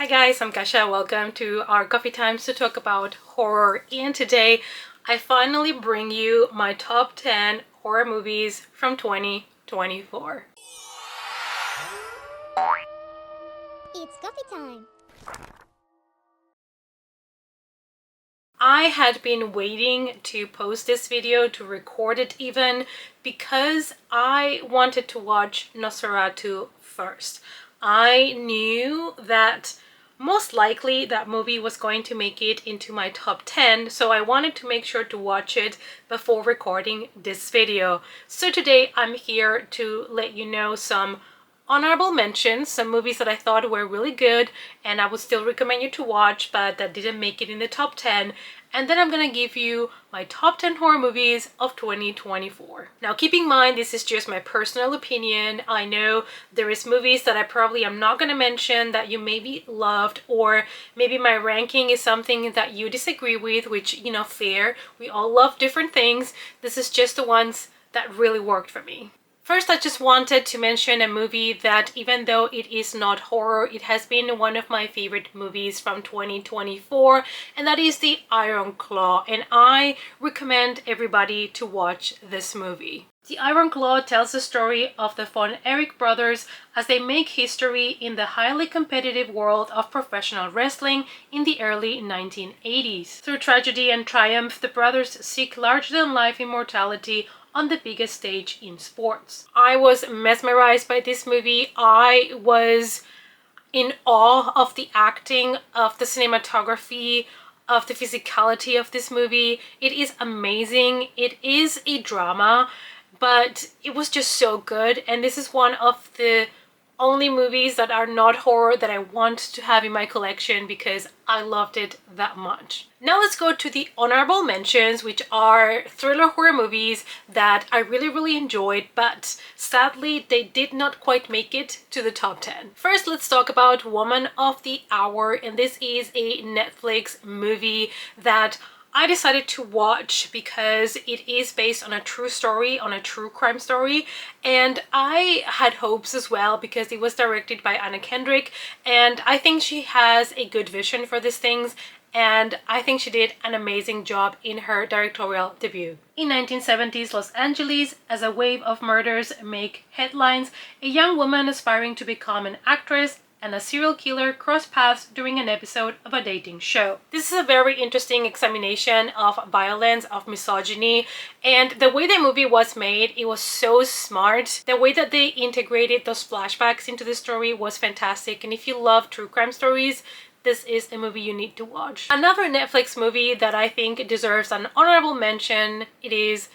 Hi guys, I'm Kasha. Welcome to our coffee times to talk about horror. And today I finally bring you my top 10 horror movies from 2024. It's coffee time. I had been waiting to post this video, to record it even, because I wanted to watch Nosferatu first. I knew that most likely that movie was going to make it into my top 10, so I wanted to make sure to watch it before recording this video. So today I'm here to let you know some honorable mentions, some movies that I thought were really good and I would still recommend you to watch, but that didn't make it in the top 10. And then I'm gonna give you my top 10 horror movies of 2024. Now keep in mind, this is just my personal opinion. I know there is movies that I probably am not gonna mention that you maybe loved, or maybe my ranking is something that you disagree with, which, you know, fair. We all love different things. This is just the ones that really worked for me. First, I just wanted to mention a movie that, even though it is not horror, it has been one of my favorite movies from 2024, and that is The Iron Claw, and I recommend everybody to watch this movie. The Iron Claw tells the story of the Von Erich brothers as they make history in the highly competitive world of professional wrestling in the early 1980s. Through tragedy and triumph, the brothers seek larger-than-life immortality on the biggest stage in sports. I was mesmerized by this movie. I was in awe of the acting, of the cinematography, of the physicality of this movie. It is amazing. It is a drama, but it was just so good. And this is one of the only movies that are not horror that I want to have in my collection because I loved it that much. Now let's go to the honorable mentions, which are thriller horror movies that I really enjoyed, but sadly they did not quite make it to the top 10. First, let's talk about Woman of the Hour, and this is a Netflix movie that I decided to watch because it is based on a true story, on a true crime story, and I had hopes as well because it was directed by Anna Kendrick, and I think she has a good vision for these things, and I think she did an amazing job in her directorial debut. In 1970s Los Angeles, as a wave of murders make headlines, a young woman aspiring to become an actress and a serial killer cross paths during an episode of a dating show. This is a very interesting examination of violence, of misogyny, and the way the movie was made, it was so smart. The way that they integrated those flashbacks into the story was fantastic, and if you love true crime stories, this is a movie you need to watch. Another Netflix movie that I think deserves an honorable mention, It's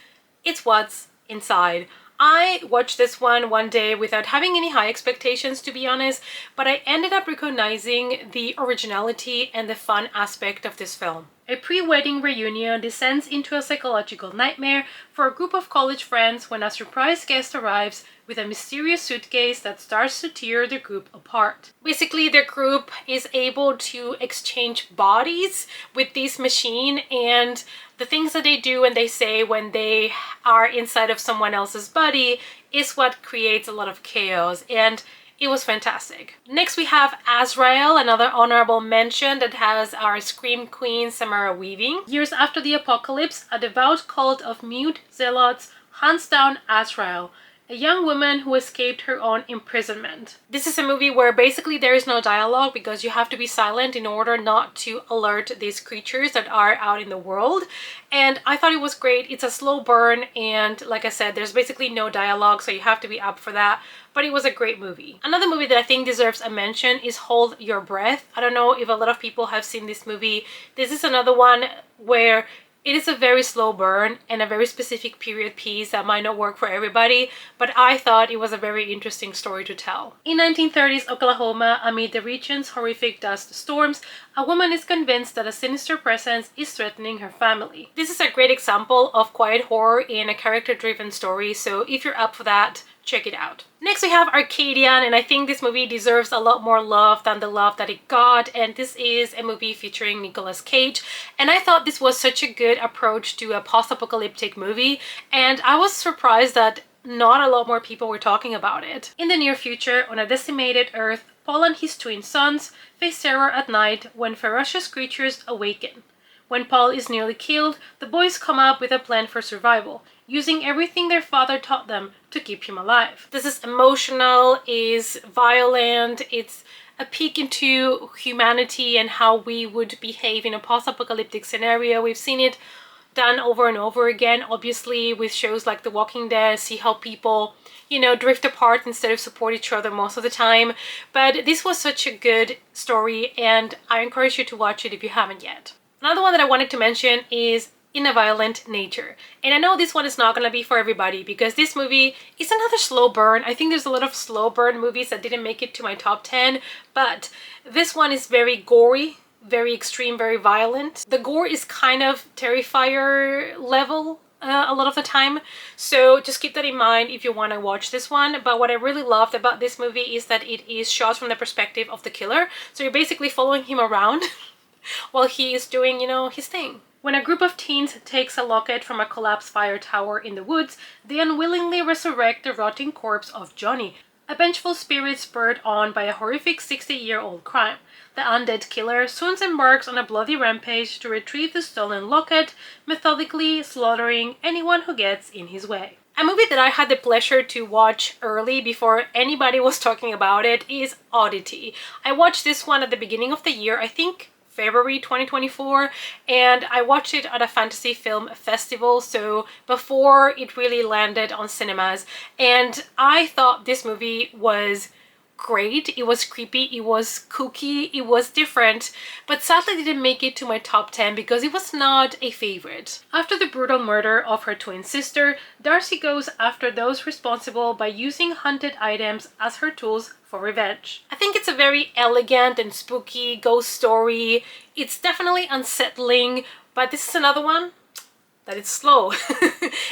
What's Inside. I watched this one day without having any high expectations, to be honest, but I ended up recognizing the originality and the fun aspect of this film. A pre-wedding reunion descends into a psychological nightmare for a group of college friends when a surprise guest arrives with a mysterious suitcase that starts to tear the group apart. Basically, the group is able to exchange bodies with this machine, and the things that they do and they say when they are inside of someone else's body is what creates a lot of chaos, and it was fantastic. Next we have Azrael, another honorable mention that has our Scream Queen Samara Weaving. Years after the apocalypse, a devout cult of mute zealots hunts down Azrael, a young woman who escaped her own imprisonment. This is a movie where basically there is no dialogue because you have to be silent in order not to alert these creatures that are out in the world. And I thought it was great. It's a slow burn, and like I said, there's basically no dialogue, so you have to be up for that. But it was a great movie. Another movie that I think deserves a mention is Hold Your Breath. I don't know if a lot of people have seen this movie. This is another one where it is a very slow burn and a very specific period piece that might not work for everybody, but I thought it was a very interesting story to tell. In 1930s Oklahoma, amid the region's horrific dust storms, a woman is convinced that a sinister presence is threatening her family. This is a great example of quiet horror in a character-driven story, so if you're up for that, check it out. Next we have Arcadian, and I think this movie deserves a lot more love than the love that it got, and this is a movie featuring Nicolas Cage, and I thought this was such a good approach to a post-apocalyptic movie, and I was surprised that not a lot more people were talking about it. In the near future, on a decimated Earth, Paul and his twin sons face terror at night when ferocious creatures awaken. When Paul is nearly killed, the boys come up with a plan for survival, using everything their father taught them to keep him alive. This is emotional, is violent, it's a peek into humanity and how we would behave in a post-apocalyptic scenario. We've seen it done over and over again, obviously, with shows like The Walking Dead, see how people, you know, drift apart instead of support each other most of the time. But this was such a good story, and I encourage you to watch it if you haven't yet. Another one that I wanted to mention is In a Violent Nature. And I know this one is not going to be for everybody because this movie is another slow burn. I think there's a lot of slow burn movies that didn't make it to my top 10, but this one is very gory, very extreme, very violent. The gore is kind of Terrifier level a lot of the time, so just keep that in mind if you want to watch this one. But what I really loved about this movie is that it is shot from the perspective of the killer, so you're basically following him around while he is doing, you know, his thing. When a group of teens takes a locket from a collapsed fire tower in the woods, they unwillingly resurrect the rotting corpse of Johnny, a vengeful spirit spurred on by a horrific 60-year-old crime. The undead killer soon embarks on a bloody rampage to retrieve the stolen locket, methodically slaughtering anyone who gets in his way. A movie that I had the pleasure to watch early before anybody was talking about it is Oddity. I watched this one at the beginning of the year, I think February 2024, and I watched it at a fantasy film festival, so before it really landed on cinemas, and I thought this movie was great. It was creepy, it was kooky, it was different, but sadly didn't make it to my top 10 because it was not a favorite. After the brutal murder of her twin sister, Darcy goes after those responsible by using haunted items as her tools for revenge. I think it's a very elegant and spooky ghost story. It's definitely unsettling, but this is another one that it's slow.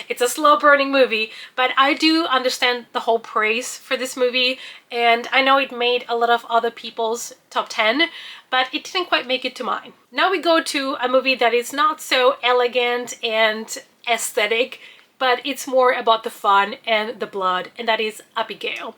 It's a slow burning movie, but I do understand the whole praise for this movie, and I know it made a lot of other people's top 10, but it didn't quite make it to mine. Now we go to a movie that is not so elegant and aesthetic, but it's more about the fun and the blood, and that is Abigail.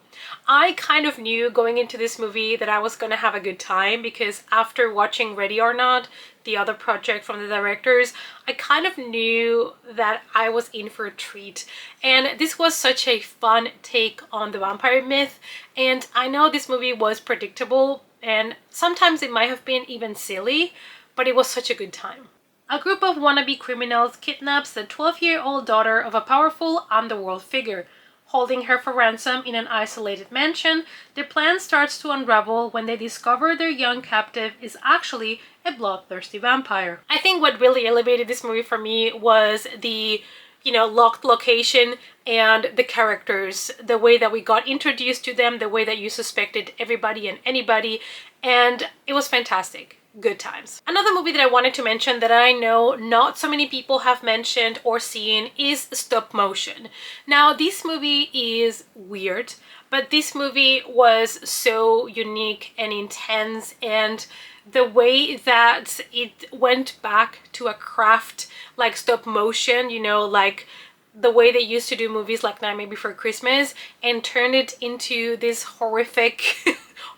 I kind of knew going into this movie that I was gonna have a good time because after watching Ready or Not, the other project from the directors, I kind of knew that I was in for a treat. And this was such a fun take on the vampire myth, and I know this movie was predictable and sometimes it might have been even silly, but it was such a good time. A group of wannabe criminals kidnaps the 12-year-old daughter of a powerful underworld figure. Holding her for ransom in an isolated mansion, their plan starts to unravel when they discover their young captive is actually a bloodthirsty vampire. I think what really elevated this movie for me was the, you know, locked location and the characters, the way that we got introduced to them, the way that you suspected everybody and anybody, and it was fantastic. Good times. Another movie that I wanted to mention that I know not so many people have mentioned or seen is Stop Motion. Now, this movie is weird, but this movie was so unique and intense, and the way that it went back to a craft like stop motion, you know, like the way they used to do movies like Nightmare Before Christmas, and turned it into this horrific,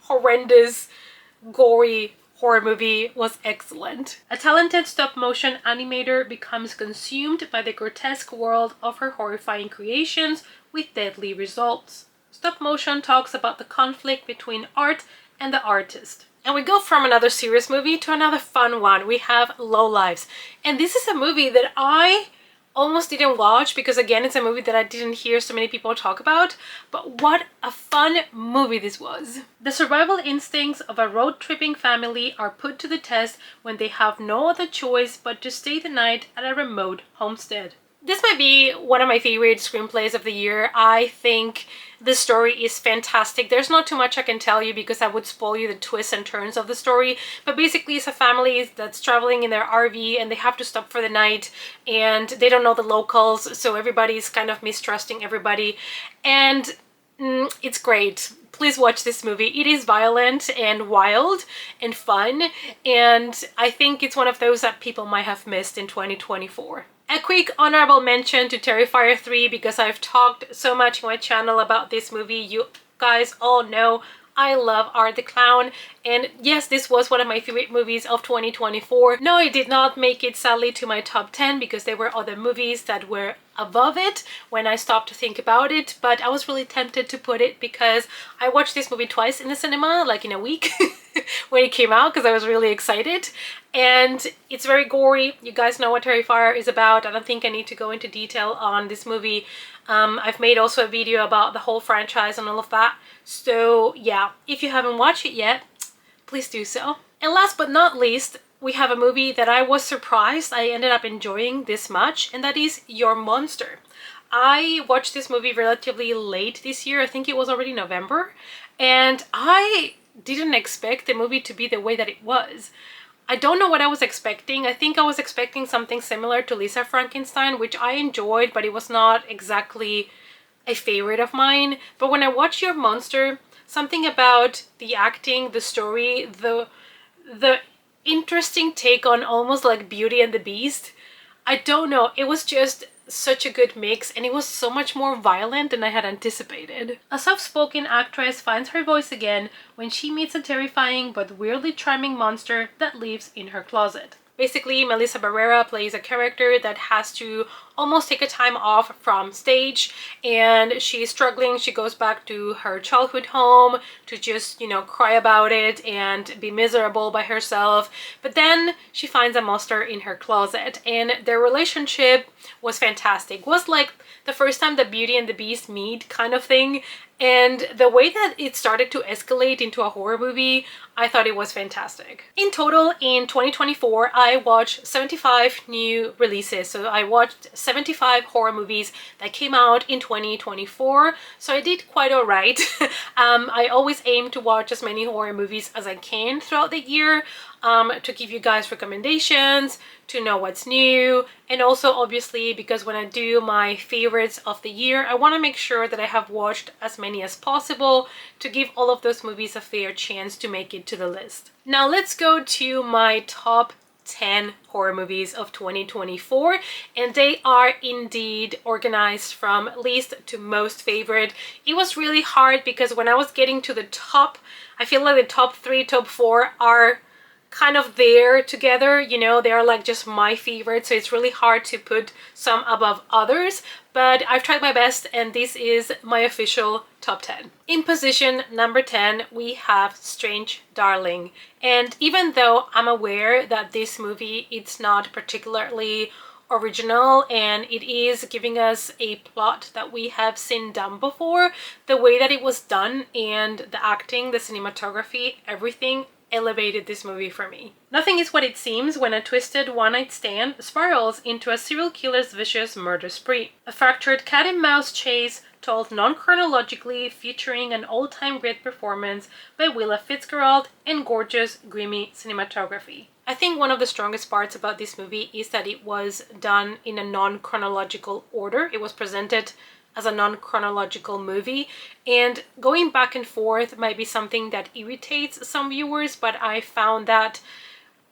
horrendous, gory horror movie was excellent. A talented stop-motion animator becomes consumed by the grotesque world of her horrifying creations with deadly results. Stop-motion talks about the conflict between art and the artist. And we go from another serious movie to another fun one. We have Low Lives. And this is a movie that I almost didn't watch because, again, it's a movie that I didn't hear so many people talk about, but what a fun movie this was. The survival instincts of a road-tripping family are put to the test when they have no other choice but to stay the night at a remote homestead. This might be one of my favorite screenplays of the year. I think the story is fantastic. There's not too much I can tell you because I would spoil you the twists and turns of the story, but basically it's a family that's traveling in their RV and they have to stop for the night and they don't know the locals, so everybody's kind of mistrusting everybody, and it's great. Please watch this movie. It is violent and wild and fun, and I think it's one of those that people might have missed in 2024. A quick honorable mention to Terrifier 3 because I've talked so much on my channel about this movie. You guys all know I love Art the Clown, and yes, this was one of my favorite movies of 2024. No, it did not make it sadly to my top 10 because there were other movies that were above it when I stopped to think about it, but I was really tempted to put it because I watched this movie twice in the cinema, like in a week when it came out, because I was really excited. And it's very gory. You guys know what Terrifier is about. I don't think I need to go into detail on this movie. I've made also a video about the whole franchise and all of that. So yeah, if you haven't watched it yet, please do so. And last but not least, we have a movie that I was surprised I ended up enjoying this much, and that is Your Monster. I watched this movie relatively late this year. I think it was already November, and I didn't expect the movie to be the way that it was. I don't know what I was expecting. I think I was expecting something similar to Lisa Frankenstein, which I enjoyed, but it was not exactly a favorite of mine. But when I watched Your Monster, something about the acting, the story, the interesting take on almost like Beauty and the Beast, I don't know, it was just such a good mix, and it was so much more violent than I had anticipated. A soft-spoken actress finds her voice again when she meets a terrifying but weirdly charming monster that lives in her closet. Basically, Melissa Barrera plays a character that has to almost take a time off from stage, and she's struggling. She goes back to her childhood home to just, you know, cry about it and be miserable by herself. But then she finds a monster in her closet, and their relationship was fantastic. It was like the first time that Beauty and the Beast meet kind of thing. And the way that it started to escalate into a horror movie, I thought it was fantastic. In total, in 2024, I watched 75 new releases. So I watched 75 horror movies that came out in 2024. So I did quite all right. I always aim to watch as many horror movies as I can throughout the year, to give you guys recommendations, to know what's new, and also obviously because when I do my favorites of the year, I want to make sure that I have watched as many as possible to give all of those movies a fair chance to make it to the list. Now let's go to my top 10 horror movies of 2024, and they are indeed organized from least to most favorite. It was really hard because when I was getting to the top, I feel like the top 3, top 4 are kind of there together, you know, they're like just my favorites, so it's really hard to put some above others, but I've tried my best, and this is my official top 10. In position number 10, we have Strange Darling, and even though I'm aware that this movie, it's not particularly original and it is giving us a plot that we have seen done before, the way that it was done and the acting, the cinematography, everything elevated this movie for me. Nothing is what it seems when a twisted one-night stand spirals into a serial killer's vicious murder spree. A fractured cat-and-mouse chase told non-chronologically, featuring an all-time great performance by Willa Fitzgerald and gorgeous, grimy cinematography. I think one of the strongest parts about this movie is that it was done in a non-chronological order. It was presented as a non-chronological movie, and going back and forth might be something that irritates some viewers, but I found that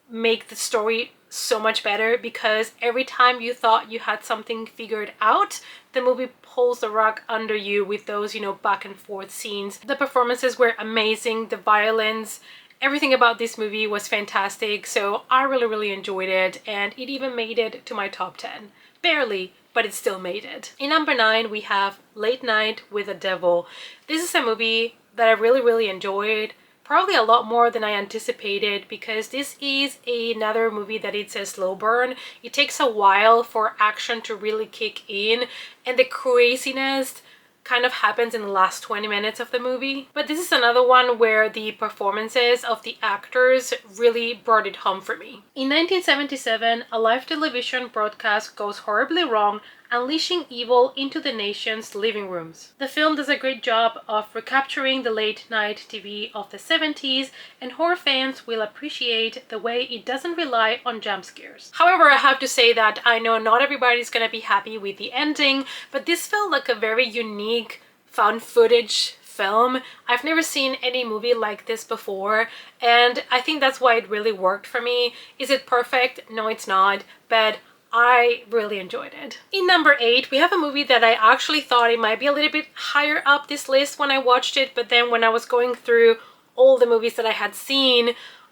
make the story so much better because every time you thought you had something figured out, the movie pulls the rug under you with those, you know, back and forth scenes. The performances were amazing, the violence, everything about this movie was fantastic, so I really enjoyed it, and it even made it to my top 10. Barely, but it still made it. In number 9, we have Late Night with the Devil. This is a movie that I really enjoyed, probably a lot more than I anticipated, because this is another movie that it's a slow burn. It takes a while for action to really kick in, and the craziness kind of happens in the last 20 minutes of the movie. But this is another one where the performances of the actors really brought it home for me. In 1977, a live television broadcast goes horribly wrong, unleashing evil into the nation's living rooms. The film does a great job of recapturing the late night TV of the 70s, and horror fans will appreciate the way it doesn't rely on jump scares. However, I have to say that I know not everybody's gonna be happy with the ending, but this felt like a very unique found footage film. I've never seen any movie like this before, and I think that's why it really worked for me. Is it perfect? No, it's not, but I really enjoyed it. In number 8, we have a movie that I actually thought it might be a little bit higher up this list when I watched it, but then when I was going through all the movies that I had seen,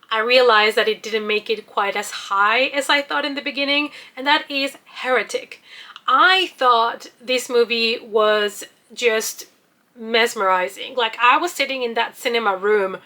I realized that it didn't make it quite as high as I thought in the beginning, and that is Heretic. I thought this movie was just mesmerizing. Like, I was sitting in that cinema room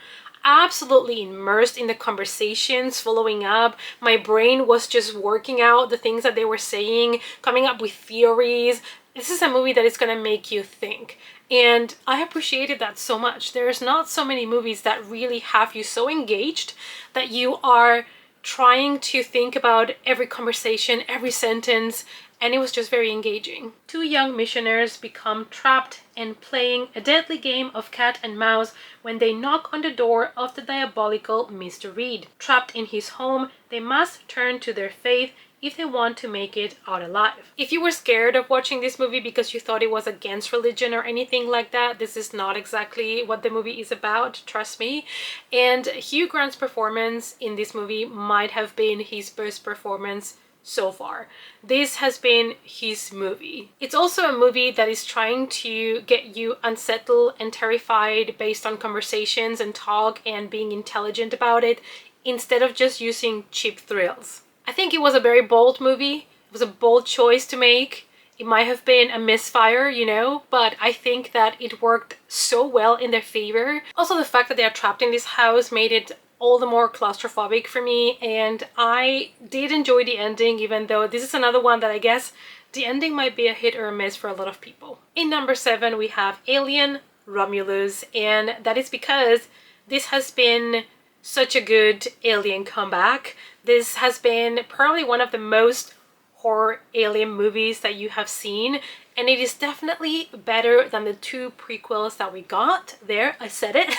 absolutely immersed in the conversations following up. My brain was just working out the things that they were saying, coming up with theories. This is a movie that is going to make you think. And I appreciated that so much. There's not so many movies that really have you so engaged that you are trying to think about every conversation, every sentence, and it was just very engaging. Two young missionaries become trapped and playing a deadly game of cat and mouse when they knock on the door of the diabolical Mr. Reed. Trapped in his home, they must turn to their faith if they want to make it out alive. If you were scared of watching this movie because you thought it was against religion or anything like that, this is not exactly what the movie is about, trust me. And Hugh Grant's performance in this movie might have been his best performance so far. This has been his movie. It's also a movie that is trying to get you unsettled and terrified based on conversations and talk and being intelligent about it, instead of just using cheap thrills. I think it was a very bold movie. It was a bold choice to make. It might have been a misfire, you know, but I think that it worked so well in their favor. Also, the fact that they are trapped in this house made it all the more claustrophobic for me, and I did enjoy the ending, even though this is another one that I guess the ending might be a hit or a miss for a lot of people. In number 7, we have Alien Romulus, and that is because this has been such a good Alien comeback. This has been probably one of the most horror alien movies that you have seen, and it is definitely better than the 2 prequels that we got. There, I said it.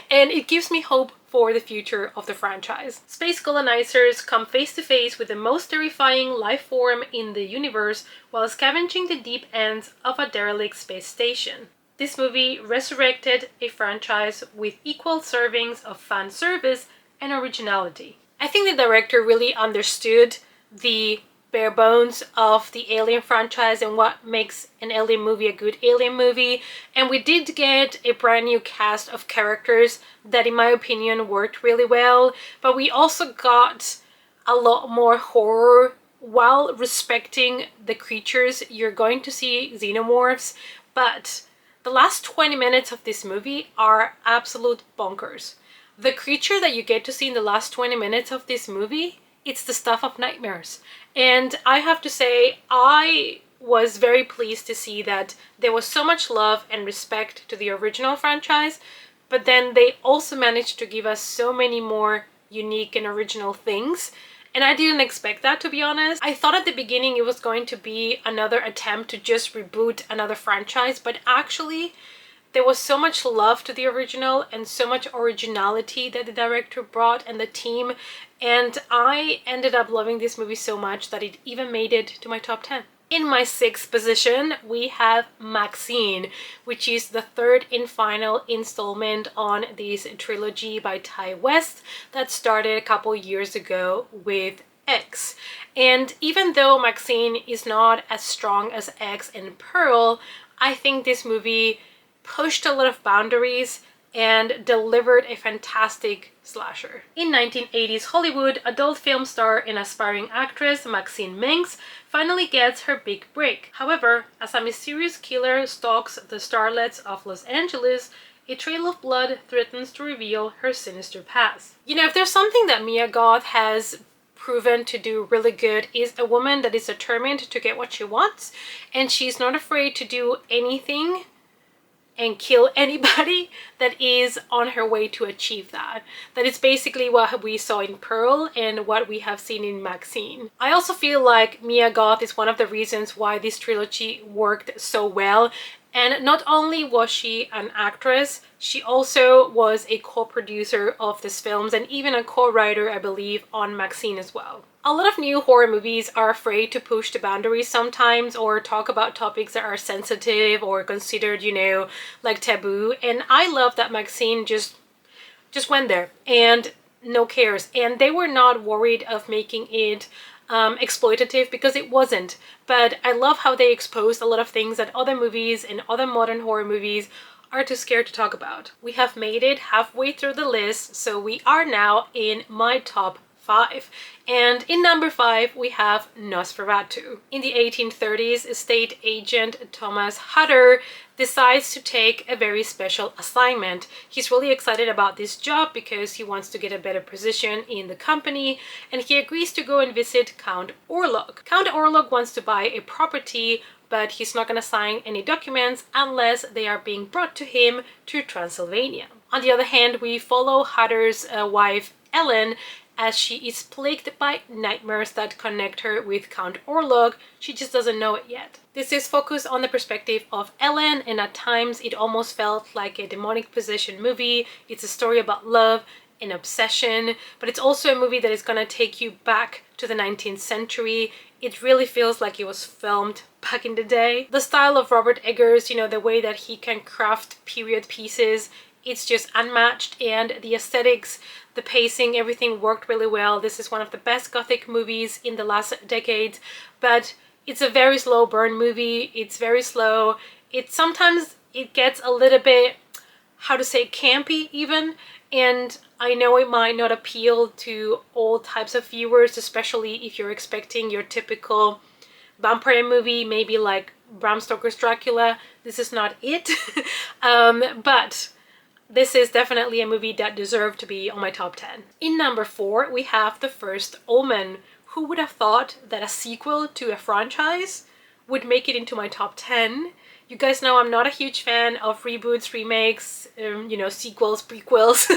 And it gives me hope for the future of the franchise. Space colonizers come face to face with the most terrifying life form in the universe while scavenging the deep ends of a derelict space station. This movie resurrected a franchise with equal servings of fan service and originality. I think the director really understood the bare bones of the Alien franchise and what makes an Alien movie a good Alien movie, and we did get a brand new cast of characters that in my opinion worked really well, but we also got a lot more horror while respecting the creatures. You're going to see xenomorphs, but the last 20 minutes of this movie are absolute bonkers. The creature that you get to see in the last 20 minutes of this movie, it's the stuff of nightmares. And I have to say, I was very pleased to see that there was so much love and respect to the original franchise, but then they also managed to give us so many more unique and original things. And I didn't expect that, to be honest. I thought at the beginning it was going to be another attempt to just reboot another franchise, but actually there was so much love to the original and so much originality that the director brought and the team, and I ended up loving this movie so much that it even made it to my top 10. In my 6th position, we have Maxine, which is the 3rd and final installment on this trilogy by Ti West that started a couple years ago with X. And even though Maxine is not as strong as X and Pearl, I think this movie pushed a lot of boundaries and delivered a fantastic slasher. In 1980s Hollywood, adult film star and aspiring actress Maxine Minx finally gets her big break. However, as a mysterious killer stalks the starlets of Los Angeles, a trail of blood threatens to reveal her sinister past. You know, if there's something that Mia Goth has proven to do really good, is a woman that is determined to get what she wants, and she's not afraid to do anything and kill anybody that is on her way to achieve that. That is basically what we saw in Pearl and what we have seen in Maxine. I also feel like Mia Goth is one of the reasons why this trilogy worked so well. And not only was she an actress, she also was a co-producer of these films and even a co-writer, I believe, on Maxine as well. A lot of new horror movies are afraid to push the boundaries sometimes or talk about topics that are sensitive or considered, you know, like taboo. And I love that Maxine just went there and no cares. And they were not worried of making it exploitative, because it wasn't. But I love how they exposed a lot of things that other movies and other modern horror movies are too scared to talk about. We have made it halfway through the list, so we are now in my top 5. And in number 5 we have Nosferatu. In the 1830s, estate agent Thomas Hutter decides to take a very special assignment. He's really excited about this job because he wants to get a better position in the company, and he agrees to go and visit Count Orlok. Count Orlok wants to buy a property, but he's not going to sign any documents unless they are being brought to him to Transylvania. On the other hand, we follow Hutter's wife Ellen as she is plagued by nightmares that connect her with Count Orlok. She just doesn't know it yet. This is focused on the perspective of Ellen, and at times it almost felt like a demonic possession movie. It's a story about love and obsession, but it's also a movie that is going to take you back to the 19th century. It really feels like it was filmed back in the day. The style of Robert Eggers, you know, the way that he can craft period pieces, it's just unmatched, and the aesthetics, the pacing, everything worked really well. This is one of the best Gothic movies in the last decade, but it's a very slow burn movie. It's very slow. Sometimes it gets a little bit, how to say, campy even, and I know it might not appeal to all types of viewers, especially if you're expecting your typical vampire movie, maybe like Bram Stoker's Dracula. This is not it. But this is definitely a movie that deserved to be on my top 10. In number 4, we have The First Omen. Who would have thought that a sequel to a franchise would make it into my top 10? You guys know I'm not a huge fan of reboots, remakes, you know, sequels, prequels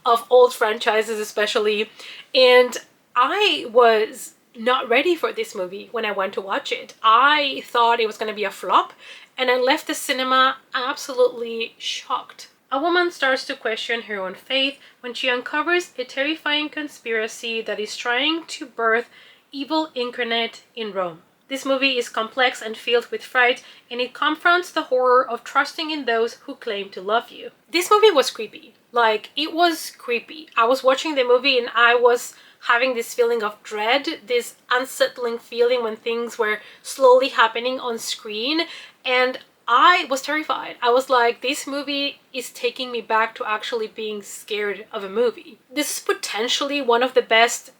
of old franchises especially. And I was not ready for this movie when I went to watch it. I thought it was going to be a flop, and I left the cinema absolutely shocked. A woman starts to question her own faith when she uncovers a terrifying conspiracy that is trying to birth evil incarnate in Rome. This movie is complex and filled with fright, and it confronts the horror of trusting in those who claim to love you. This movie was creepy. Like, it was creepy. I was watching the movie and I was having this feeling of dread, this unsettling feeling when things were slowly happening on screen, and I was terrified. I was like, this movie is taking me back to actually being scared of a movie. This is potentially one of the best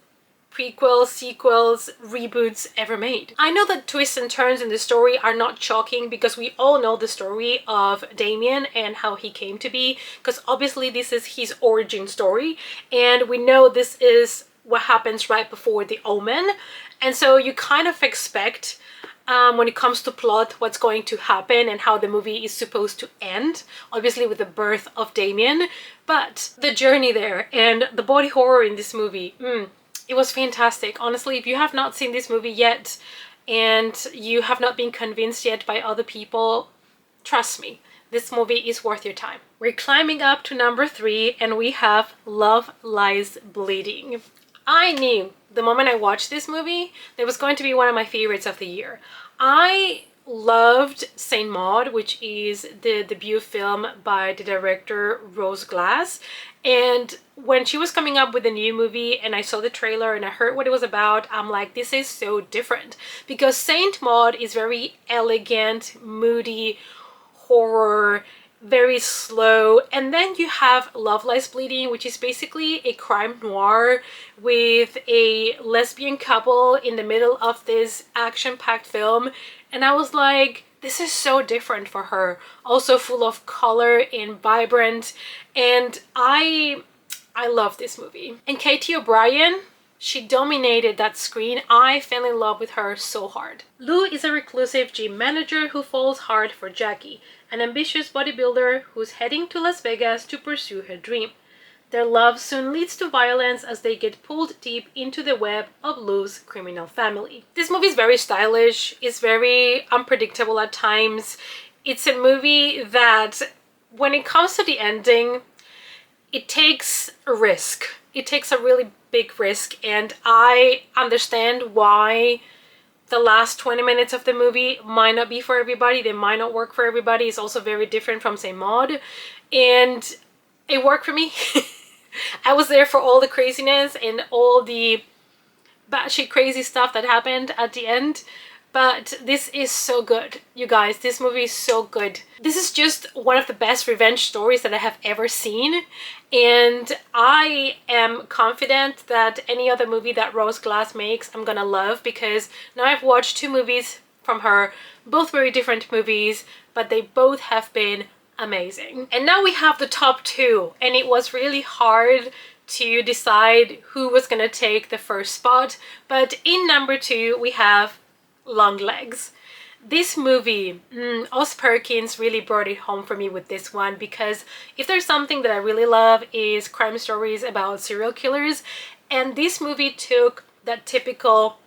prequels, sequels, reboots ever made. I know that twists and turns in the story are not shocking because we all know the story of Damien and how he came to be, because obviously this is his origin story, and we know this is what happens right before The Omen, and so you kind of expect when it comes to plot what's going to happen and how the movie is supposed to end, obviously with the birth of Damien. But the journey there and the body horror in this movie, it was fantastic. Honestly, if you have not seen this movie yet and you have not been convinced yet by other people, trust me, this movie is worth your time. We're climbing up to number 3 and we have Love Lies Bleeding. I knew the moment I watched this movie that it was going to be one of my favorites of the year. I loved Saint Maud, which is the debut film by the director Rose Glass, and when she was coming up with a new movie and I saw the trailer and I heard what it was about, I'm like, this is so different, because Saint Maud is very elegant, moody horror, very slow, and then you have Love Lies Bleeding, which is basically a crime noir with a lesbian couple in the middle of this action-packed film, and I was like, this is so different for her, also full of color and vibrant, and I love this movie. And Katie O'Brien, she dominated that screen. I fell in love with her so hard. Lou is a reclusive gym manager who falls hard for Jackie, an ambitious bodybuilder who's heading to Las Vegas to pursue her dream. Their love soon leads to violence as they get pulled deep into the web of Lou's criminal family. This movie is very stylish, it's very unpredictable at times. It's a movie that, when it comes to the ending, it takes a risk. It takes a really big risk, and I understand why the last 20 minutes of the movie might not be for everybody. They might not work for everybody. It's also very different from Saint Maud, and it worked for me. I was there for all the craziness and all the batshit crazy stuff that happened at the end. But this is so good, you guys. This movie is so good. This is just one of the best revenge stories that I have ever seen. And I am confident that any other movie that Rose Glass makes, I'm gonna love, because now I've watched 2 movies from her, both very different movies, but they both have been amazing. And now we have the top 2, and it was really hard to decide who was gonna take the first spot. But in number 2, we have Longlegs. This movie, Oz Perkins really brought it home for me with this one, because if there's something that I really love is crime stories about serial killers, and this movie took that typical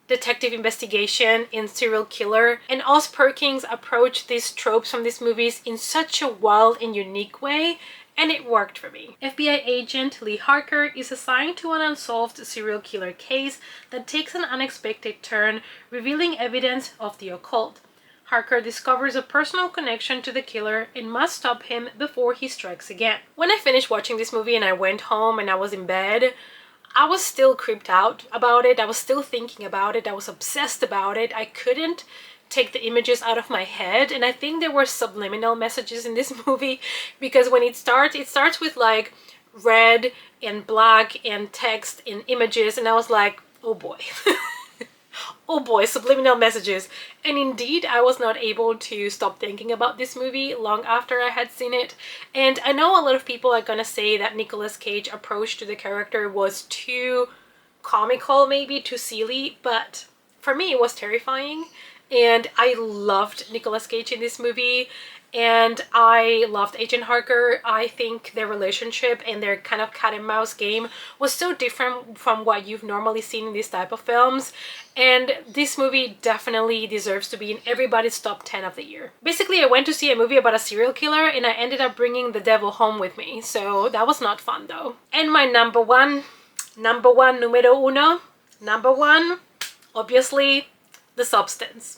detective investigation in serial killer, and Oz Perkins approached these tropes from these movies in such a wild and unique way, and it worked for me. FBI agent Lee Harker is assigned to an unsolved serial killer case that takes an unexpected turn, revealing evidence of the occult. Harker discovers a personal connection to the killer and must stop him before he strikes again. When I finished watching this movie and I went home and I was in bed, I was still creeped out about it. I was still thinking about it. I was obsessed about it. I couldn't take the images out of my head, and I think there were subliminal messages in this movie, because when it starts with like red and black and text and images, and I was like, oh boy. Oh boy, subliminal messages. And indeed, I was not able to stop thinking about this movie long after I had seen it. And I know a lot of people are gonna say that Nicolas Cage's approach to the character was too comical, maybe too silly, but for me it was terrifying. And I loved Nicolas Cage in this movie, and I loved Agent Harker. I think their relationship and their kind of cat and mouse game was so different from what you've normally seen in this type of films, and this movie definitely deserves to be in everybody's top 10 of the year. Basically, I went to see a movie about a serial killer and I ended up bringing the devil home with me, so that was not fun though. And my number one, number one, obviously, The Substance.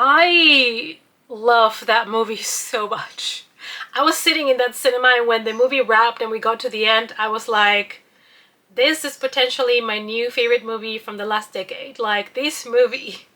I love that movie so much. I was sitting in that cinema, and when the movie wrapped and we got to the end, I was like, this is potentially my new favorite movie from the last decade. Like, this movie,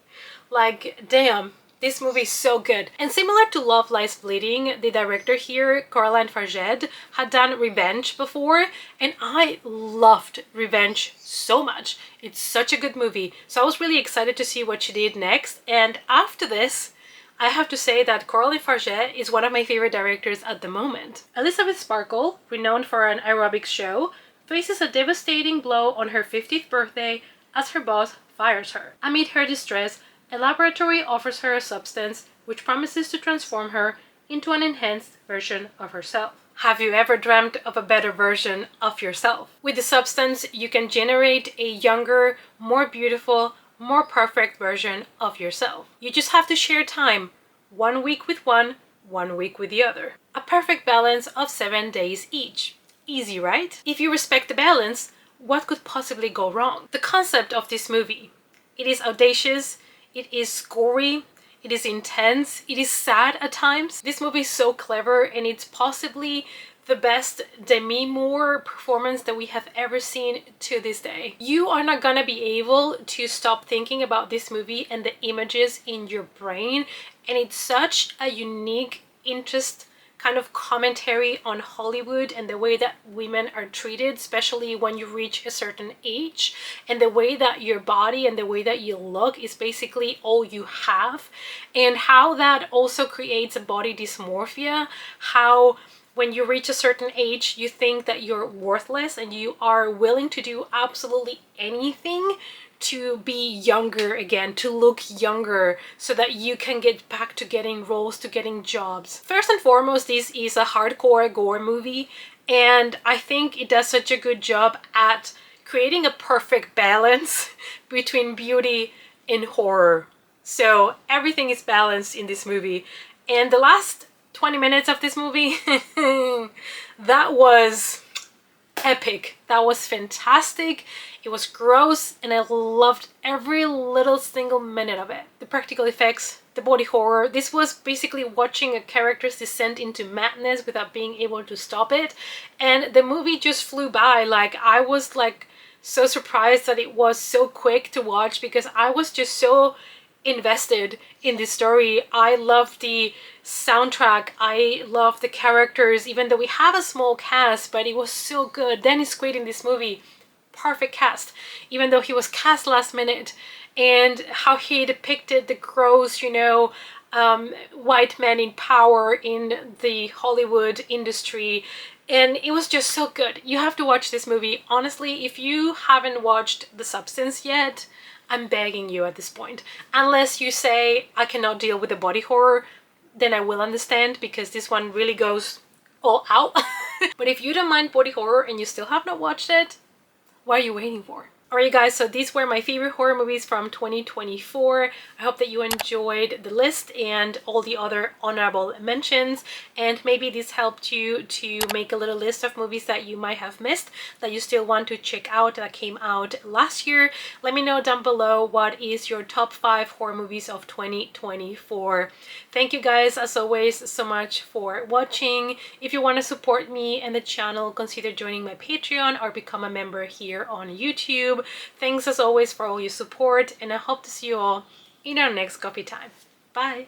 like, damn, this movie is so good. And similar to Love Lies Bleeding, the director here, Coraline Fargeat, had done Revenge before, and I loved Revenge so much. It's such a good movie. So I was really excited to see what she did next. And after this, I have to say that Coraline Fargeat is one of my favorite directors at the moment. Elizabeth Sparkle, renowned for an aerobics show, faces a devastating blow on her 50th birthday as her boss fires her. Amid her distress, a laboratory offers her a substance which promises to transform her into an enhanced version of herself. Have you ever dreamt of a better version of yourself? With the substance, you can generate a younger, more beautiful, more perfect version of yourself. You just have to share time. 1 week with one, 1 week with the other. A perfect balance of 7 days each. Easy, right? If you respect the balance, what could possibly go wrong? The concept of this movie. It is audacious, it is gory, it is intense, it is sad at times. This movie is so clever, and it's possibly the best Demi Moore performance that we have ever seen to this day. You are not gonna be able to stop thinking about this movie and the images in your brain, and it's such a unique interest kind of commentary on Hollywood and the way that women are treated, especially when you reach a certain age, and the way that your body and the way that you look is basically all you have, and how that also creates a body dysmorphia, how when you reach a certain age you think that you're worthless and you are willing to do absolutely anything to be younger again, to look younger, so that you can get back to getting roles, to getting jobs. First and foremost, this is a hardcore gore movie, and I think it does such a good job at creating a perfect balance between beauty and horror. So everything is balanced in this movie. And the last 20 minutes of this movie, that was epic. That was fantastic. It was gross and I loved every little single minute of it. The practical effects, the body horror. This was basically watching a character's descent into madness without being able to stop it. And the movie just flew by. Like, I was like so surprised that it was so quick to watch because I was just so invested in this story. I love the soundtrack, I love the characters, even though we have a small cast, but it was so good. Dennis Quaid in this movie, perfect cast, even though he was cast last minute, and how he depicted the gross, white men in power in the Hollywood industry. And it was just so good. You have to watch this movie. Honestly, if you haven't watched The Substance yet, I'm begging you at this point. Unless you say, I cannot deal with the body horror, then I will understand, because this one really goes all out. But if you don't mind body horror and you still have not watched it, what are you waiting for? Alright guys, so these were my favorite horror movies from 2024. I hope that you enjoyed the list and all the other honorable mentions, and maybe this helped you to make a little list of movies that you might have missed that you still want to check out that came out last year. Let me know down below what is your top 5 horror movies of 2024. Thank you guys as always so much for watching. If you want to support me and the channel, consider joining my Patreon or become a member here on YouTube. Thanks as always for all your support, and I hope to see you all in our next coffee time. Bye!